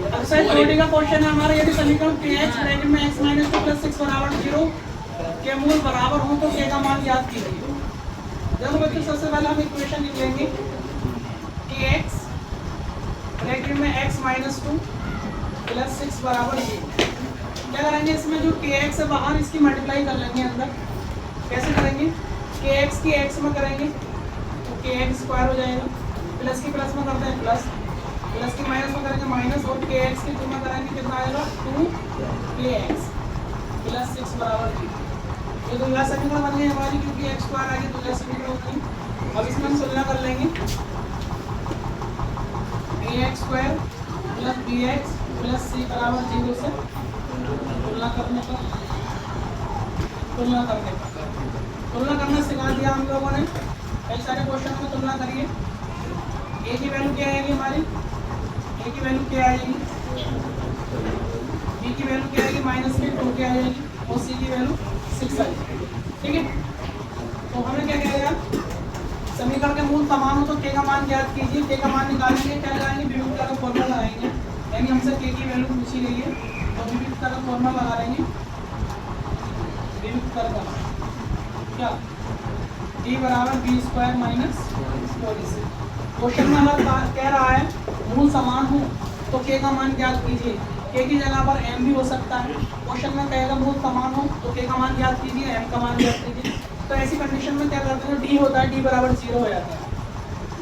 अच्छा, थ्योरी का क्वेश्चन है हमारा, यदि समीकरण kx ब्रैकेट में x माइनस 2 प्लस 6 बराबर 0 के मूल बराबर हो तो k का मान ज्ञात कीजिए। देखो बच्चों, सबसे पहले हम इक्वेशन लिख लेंगे kx ब्रैकेट में x माइनस 2 प्लस 6 बराबर 0। क्या करेंगे, इसमें जो kx है बाहर इसकी मल्टीप्लाई कर लेंगे अंदर। कैसे करेंगे, kx की x में करेंगे तो kx स्क्वायर हो जाएगा, प्लस की प्लस में करते हैं प्लस, प्लस की माइनस में करेंगे माइनस, और kx की 2 में करेंगे कितना आएगा 2kx प्लस 6 बराबर 0। ये तो यह समीकरण बन गई हमारी, क्योंकि x स्क्वायर आ गई तो यह समीकरण हो गई। अब इसमें हम तुलना कर लेंगे ax square plus bx plus c बराबर 0 से तुलना करना सिखा दिया हम लोगों ने। कई सारे क्वेश्चन में तुलना करिए। ए की वैल्यू क्या आएगी हमारी, ए की वैल्यू क्या आएगी, बी की वैल्यू क्या आएगी माइनस में 2 क्या आएगी, और सी की वैल्यू 6 आएगी। ठीक है, तो हमें क्या कहेगा, समीकरण के मूल समान हो तो के का मान ज्ञात कीजिए। के का मान निकालेंगे, क्या लगाएंगे, विविधता का फॉर्मूला लगाएंगे। यानी हमसे के की वैल्यू पूछी गई है तो विविधता का फॉर्मूला लगा लेंगे। विविधता का क्या, d बराबर B square minus 4ac। Question में अगर कह रहा है मूल समान हो तो k का मान ज्ञात कीजिए। k की जगह पर m भी हो सकता है। क्वेश्चन में कहेगा मूल समान हो तो k का मान ज्ञात कीजिए, m का मान ज्ञात कीजिए। तो ऐसी कंडीशन में क्या करते हैं, d होता है, d बराबर 0 हो जाता है।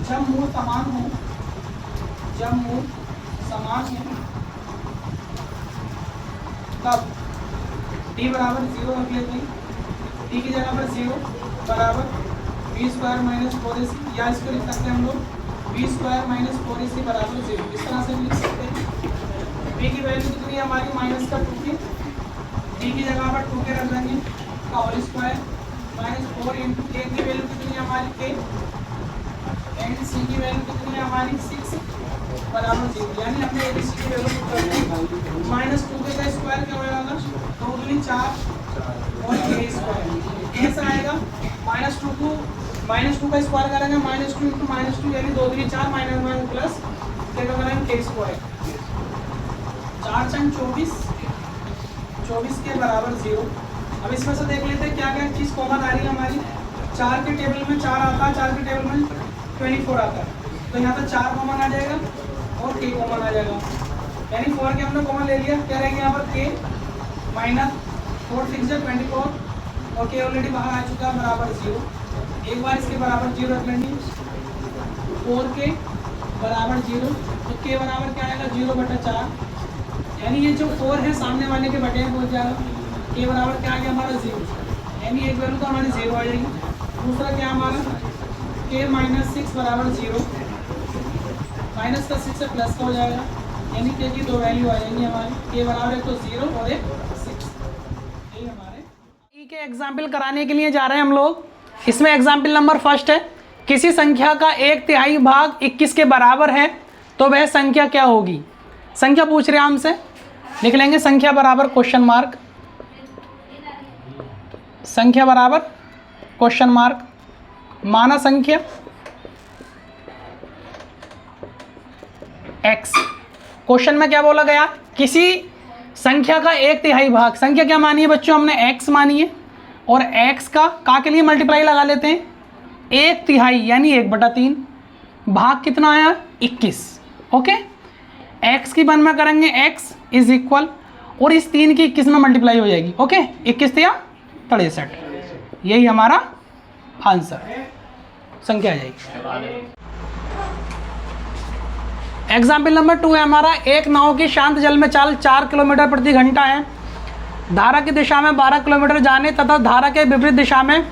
जब मूल समान हो, जब मूल समान हो तब d बराबर 0 रख लेते हैं। d की जगह पर 0 बराबर बी स्क्वायर माइनस 4ac, या इसको लिख सकते हैं हम लोग बी स्क्वायर माइनस 4ac बराबर 0। इस तरह से लिख सकते हैं। बी की वैल्यू कितनी है हमारी माइनस का 2k, डी की जगह पर 2k रख देंगे का होल स्क्वायर माइनस 4 इंटू ए की वैल्यू कितनी है हमारी k, एंड सी की वैल्यू कितनी है हमारी 6 बराबर 0। यानी हमने ए बी सी की वैल्यू पुट कर दी। माइनस 2k का स्क्वायर क्या हो जाएगा, 2 दूनी 4 और k स्क्वायर कैसा आएगा, माइनस टू का स्क्वायर करेंगे माइनस 2 इंटू माइनस 2 यानी 2 दूनी 4 माइनस 1 प्लस क्या करेंगे k स्क्वायर, 4 चंग 24 के बराबर 0। अब इसमें से देख लेते हैं क्या क्या चीज़ कॉमन आ रही है हमारी। 4 के टेबल में 4 आता है, 4 के टेबल में 24 आता है, तो यहाँ पर 4 कॉमन आ जाएगा और k कॉमन आ जाएगा। यानी 4 के हमने कॉमन ले लिया, क्या रहेगा यहाँ पर k माइनस 4 6 24 और k ऑलरेडी बाहर आ चुका है बराबर 0। एक बार इसके बराबर 0 रख लेंगे, 4k बराबर 0, तो k बराबर क्या आएगा 0/4। यानी ये जो 4 है सामने वाले के बटे में हो जाएगा। k बराबर क्या आ गया हमारा 0, यानी एक वैल्यू तो हमारी 0 आ जाएगी। दूसरा क्या हमारा k माइनस 6 बराबर 0, माइनस का 6 से प्लस का हो जाएगा, यानी k की 2 वैल्यू आ जाएंगी हमारी, k बराबर एक तो 0 और एक 6। यही हमारे ई के एग्जाम्पल कराने के लिए जा रहे हैं हम लोग। इसमें एग्जाम्पल नंबर फर्स्ट है, किसी संख्या का 1/3 भाग 21 के बराबर है तो वह संख्या क्या होगी। संख्या पूछ रहे हैं हमसे, लिख लेंगे संख्या बराबर क्वेश्चन मार्क, संख्या बराबर क्वेश्चन मार्क, माना संख्या x। क्वेश्चन में क्या बोला गया, किसी संख्या का 1/3 भाग, संख्या क्या मानी है बच्चों हमने x मानी है, और x का के लिए मल्टीप्लाई लगा लेते हैं, 1/3 यानी 1/3, भाग कितना आया 21। ओके, x की 1 में करेंगे x इज इक्वल, और इस 3 की 21 में मल्टीप्लाई हो जाएगी। ओके, 21 या 63, यही हमारा आंसर संख्या आ जाएगी। एग्जाम्पल नंबर 2 है हमारा, एक नाव की शांत जल में चाल 4 किलोमीटर प्रति घंटा है। धारा की दिशा में 12 किलोमीटर जाने तथा धारा के विपरीत दिशा में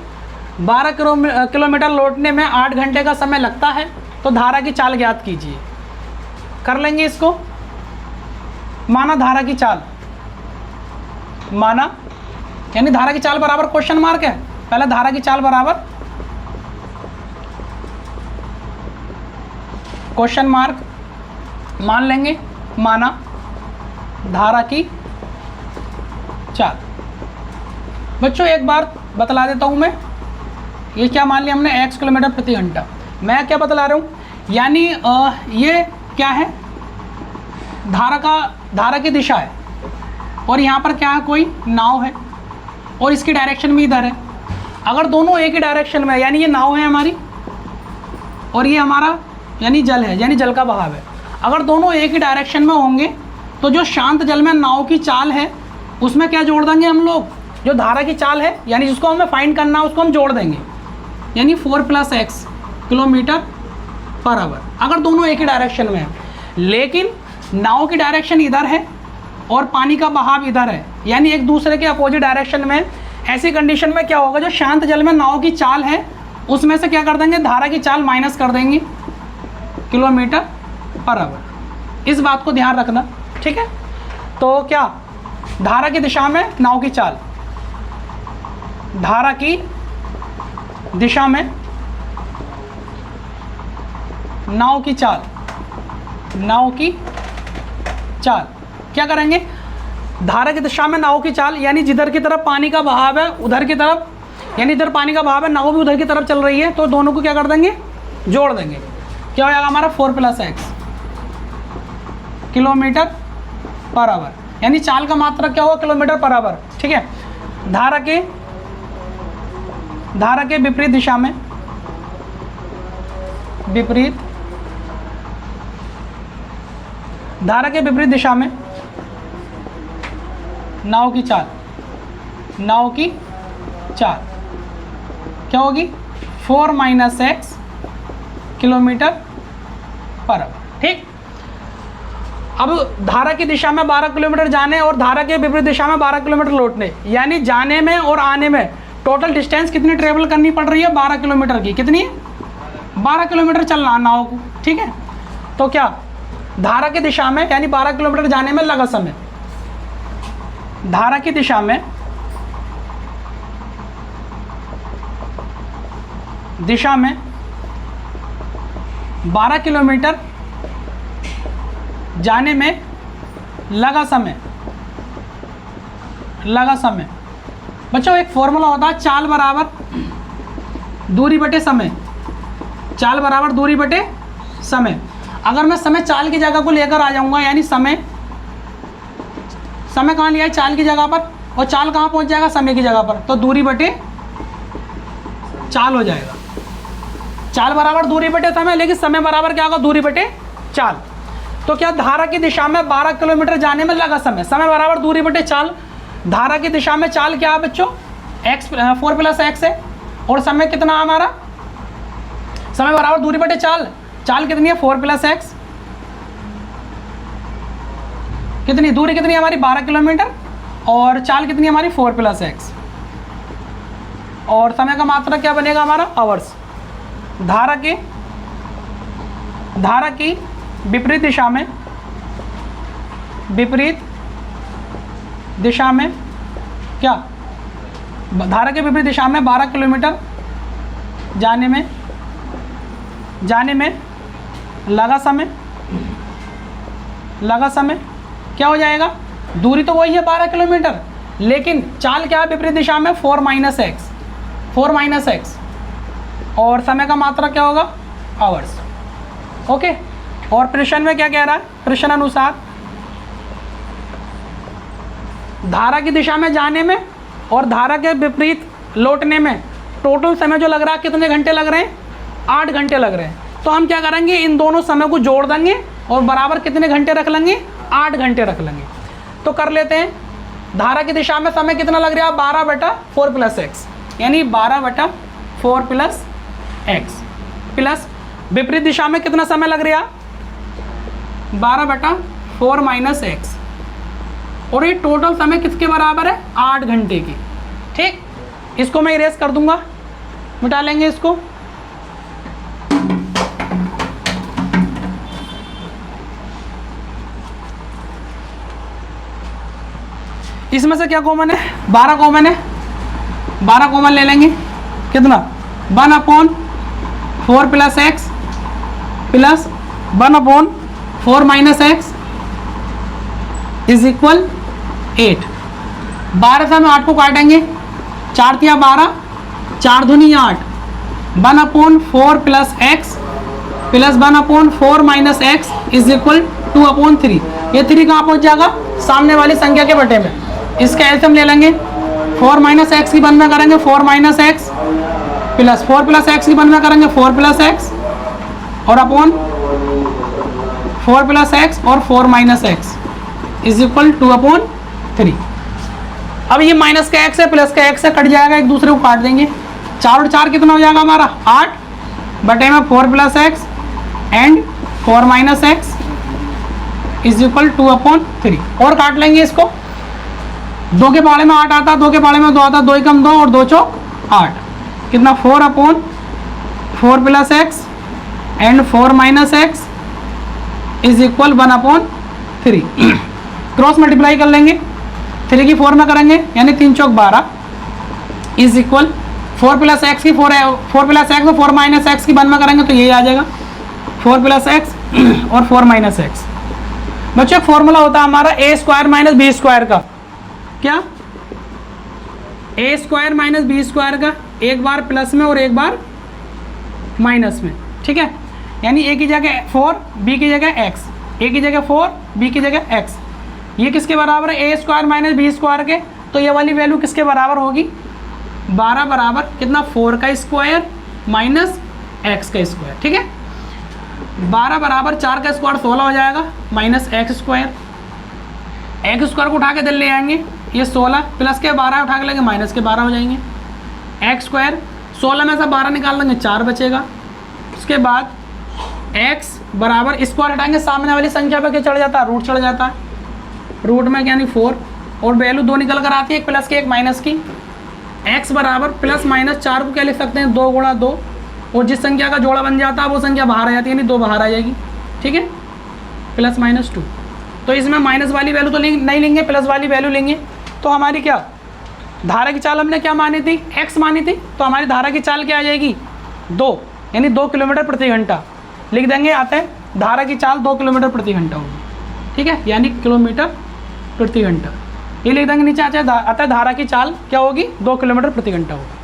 12 किलोमीटर लौटने में 8 घंटे का समय लगता है, तो धारा की चाल ज्ञात कीजिए। कर लेंगे इसको, माना धारा की चाल, माना यानी धारा की चाल बराबर क्वेश्चन मार्क है, पहले धारा की चाल बराबर क्वेश्चन मार्क मान लेंगे, माना धारा की चाल। बच्चों एक बार बतला देता हूँ मैं, ये क्या मान लिया हमने x किलोमीटर प्रति घंटा, मैं क्या बतला रहा हूँ, यानी ये क्या है धारा की दिशा है और यहाँ पर क्या है, कोई नाव है और इसकी डायरेक्शन भी इधर है। अगर दोनों एक ही डायरेक्शन में है, यानी ये नाव है हमारी और ये हमारा यानी जल है, यानी जल का बहाव है। अगर दोनों एक ही डायरेक्शन में होंगे तो जो शांत जल में नाव की चाल है उसमें क्या जोड़ देंगे हम लोग, जो धारा की चाल है यानी जिसको हमें फाइंड करना है उसको हम जोड़ देंगे, यानी 4 + x km/h। अगर दोनों एक ही डायरेक्शन में है, लेकिन नाव की डायरेक्शन इधर है और पानी का बहाव इधर है, यानी एक दूसरे के अपोजिट डायरेक्शन में। ऐसी कंडीशन में क्या होगा, जो शांत जल में नाव की चाल है उसमें से क्या कर देंगे, धारा की चाल माइनस कर देंगे km/h। इस बात को ध्यान रखना, ठीक है। तो क्या, धारा की दिशा में नाव की चाल, धारा की दिशा में नाव की चाल, नाव की चाल क्या करेंगे, धारा की दिशा में नाव की चाल यानी जिधर की तरफ पानी का बहाव है उधर की तरफ, यानी इधर पानी का बहाव है, नाव भी उधर की तरफ चल रही है, तो दोनों को क्या कर देंगे, जोड़ देंगे। क्या हो जाएगा हमारा 4 + x km/h, यानी चाल का मात्रा क्या होगा, km/h, ठीक है। धारा के विपरीत दिशा में, धारा के विपरीत दिशा में नाव की चाल क्या होगी, 4 - x km/h, ठीक। अब धारा की दिशा में 12 किलोमीटर जाने और धारा के विपरीत दिशा में 12 किलोमीटर लौटने, यानी जाने में और आने में टोटल डिस्टेंस कितनी ट्रेवल करनी पड़ रही है, 12 किलोमीटर की। कितनी, 12 किलोमीटर चलना नाव को, ठीक है। तो क्या, धारा की दिशा में यानी 12 किलोमीटर जाने में लगा समय, धारा की दिशा में 12 किलोमीटर जाने में लगा समय। बच्चों एक फॉर्मूला होता है, चाल बराबर दूरी बटे समय, चाल बराबर दूरी बटे समय। अगर मैं समय चाल की जगह को लेकर आ जाऊंगा, यानी समय कहाँ लिया है, चाल की जगह पर, और चाल कहाँ पहुंच जाएगा, समय की जगह पर, तो दूरी बटे चाल हो जाएगा। चाल बराबर दूरी बटे समय, लेकिन समय बराबर क्या होगा, दूरी बटे चाल। तो क्या, धारा की दिशा में 12 किलोमीटर जाने में लगा समय, समय बराबर दूरी बटे चाल। धारा की दिशा में चाल क्या है बच्चों, 4 + x है, और समय कितना हमारा, समय बराबर दूरी बटे चाल। चाल कितनी है, 4 + x, कितनी दूरी, कितनी हमारी 12 किलोमीटर, और चाल कितनी हमारी 4 + x, और समय का मात्रा क्या बनेगा हमारा, आवर्स। धारा की विपरीत दिशा में क्या, धारा के विपरीत दिशा में 12 किलोमीटर जाने में लगा समय क्या हो जाएगा, दूरी तो वही है 12 किलोमीटर, लेकिन चाल क्या है विपरीत दिशा में, 4 - x, और समय का मात्रा क्या होगा, आवर्स। ओके, और प्रश्न में क्या कह रहा है, प्रश्न अनुसार धारा की दिशा में जाने में और धारा के विपरीत लौटने में टोटल समय जो लग रहा है, कितने घंटे लग रहे हैं, 8 घंटे लग रहे हैं। तो हम क्या करेंगे, इन दोनों समय को जोड़ देंगे और बराबर कितने घंटे रख लेंगे, 8 घंटे रख लेंगे। तो कर लेते हैं, धारा की दिशा में समय कितना लग रहा है, 12/4 + x, यानी 12/4 + x, प्लस विपरीत दिशा में कितना समय लग रहा है, 12/4 - x, और ये टोटल समय किसके बराबर है, 8 घंटे की। ठीक, इसको मैं इरेज कर दूंगा, मिटा लेंगे इसको। इसमें से क्या कॉमन है, 12 कॉमन है, 12 कॉमन ले लेंगे, कितना 1/4 + x plus 1/4 - x is equal 8। 12 से हम 8 को काटेंगे, 4 × 12, 4 दूनी 8, 1/4 + x plus 1/4 - x is equal 2/3। ये 3 कहाँ पहुँच जाएगा? सामने वाली संख्या के बटे में। इसका एलसीएम ले लेंगे, 4 - x की वन में करेंगे 4 - x प्लस 4 + x की वन में करेंगे 4 + x और अपॉन 4 + x और 4 - x इज इक्वल 2/3। अब ये माइनस का x है प्लस का x है, कट जाएगा, एक दूसरे को काट देंगे। 4 और 4 कितना हो जाएगा हमारा? 8 बटे में 4 + x and 4 - x is equal 2/3। और काट लेंगे इसको, 2 के पाले में 8 आता, 2 के पाले में 2 आता, 2 एकम 2 और 2 चौक 8, कितना 4/4 + x and 4 - x is equal 1/3। Cross multiply कर लेंगे, 3 की 4 में करेंगे यानी 3 चौक 12 इज इक्वल 4 + x की 4 + x और 4 - x की वन में करेंगे तो यही आ जाएगा 4 + x और 4 - x। बच्चों एक फॉर्मूला होता है हमारा a² - b² का, क्या? a² - b² का, एक बार प्लस में और एक बार माइनस में, ठीक है। यानी a की जगह 4 b की जगह x, a की जगह 4 b की जगह x। ये किसके बराबर है? a² - b² के। तो ये वाली वैल्यू किसके बराबर होगी? 12 बराबर कितना? 4 का स्क्वायर माइनस x का स्क्वायर, ठीक है। 12 बराबर 4 का स्क्वायर 16 हो जाएगा माइनस x²। x² को उठा के दिल ले आएंगे, ये 16 प्लस के 12 उठा के लेंगे माइनस के 12 हो जाएंगे। x² 16 में से 12 निकाल देंगे 4 बचेगा। उसके बाद x बराबर स्क्वायर हटाएंगे, सामने वाली संख्या पे क्या चढ़ जाता है? रूट चढ़ जाता है, रूट में यानी 4 और वैल्यू 2 निकल कर आती है, एक प्लस की एक माइनस की। x बराबर +-4 को क्या लिख सकते हैं? 2 × 2, और जिस संख्या का जोड़ा बन जाता है वो संख्या बाहर आ जाती है, यानी 2 बाहर आ जाएगी, ठीक है, +-2। तो इसमें माइनस वाली वैल्यू तो नहीं लेंगे, प्लस वाली वैल्यू लेंगे। तो हमारी क्या धारा की चाल हमने क्या मानी थी? x मानी थी, तो हमारी धारा की चाल क्या आ जाएगी? 2, यानी 2 किलोमीटर प्रति घंटा लिख देंगे। आते हैं धारा की चाल 2 किलोमीटर प्रति घंटा होगी, ठीक है, यानी किलोमीटर प्रति घंटा, ये लिख देंगे नीचे। आता है धारा की चाल क्या होगी? 2 किलोमीटर प्रति घंटा होगी।